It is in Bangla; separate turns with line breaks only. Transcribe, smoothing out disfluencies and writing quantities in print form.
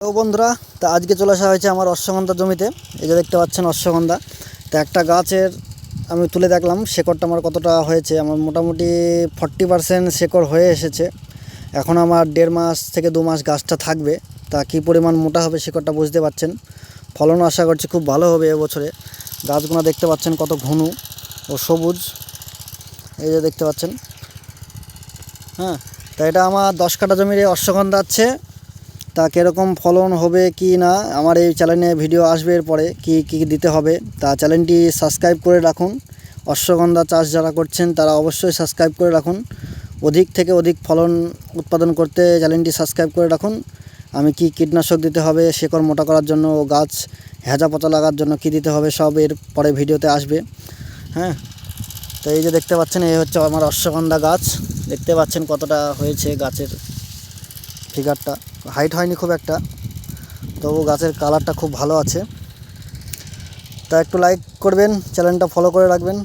তো বন্ধুরা, তা আজকে চলে আসা হয়েছে আমার অশ্বগন্ধা জমিতে। এই যে দেখতে পাচ্ছেন অশ্বগন্ধা। তো একটা গাছের আমি তুলে দেখলাম শেকড়টা আমার কতটা হয়েছে। আমার মোটামুটি 40% শেকড় হয়ে এসেছে। এখন আমার 1.5 মাস থেকে 2 মাস গাছটা থাকবে। তা কী পরিমাণ মোটা হবে শেকড়টা বুঝতে পারছেন। ফলন আশা করছি খুব ভালো হবে এবছরে। গাছগুলো দেখতে পাচ্ছেন কত ঘন ও সবুজ। এই যে দেখতে পাচ্ছেন। হ্যাঁ, তা এটা আমার 10 কাঠা জমির অশ্বগন্ধা আছে। তা কীরকম ফলন হবে কি না, আমার এই চ্যানেলে ভিডিও আসবে এরপরে কী কী দিতে হবে। তা চ্যানেলটি সাবস্ক্রাইব করে রাখুন। অশ্বগন্ধা চাষ যারা করছেন তারা অবশ্যই সাবস্ক্রাইব করে রাখুন। অধিক থেকে অধিক ফলন উৎপাদন করতে চ্যানেলটি সাবস্ক্রাইব করে রাখুন। আমি কি কীটনাশক দিতে হবে শেকড় মোটা করার জন্য ও গাছ হেজা পচা লাগার জন্য কি দিতে হবে সব এর পরে ভিডিওতে আসবে। হ্যাঁ, তো এই যে দেখতে পাচ্ছেন এই হচ্ছে আমার অশ্বগন্ধা গাছ। দেখতে পাচ্ছেন কতটা হয়েছে গাছের ফিগারটা। হাইট হয়নি খুব একটা, তবু গাছের কালারটা খুব ভালো আছে। তা একটু লাইক করবেন, চ্যানেলটা ফলো করে রাখবেন।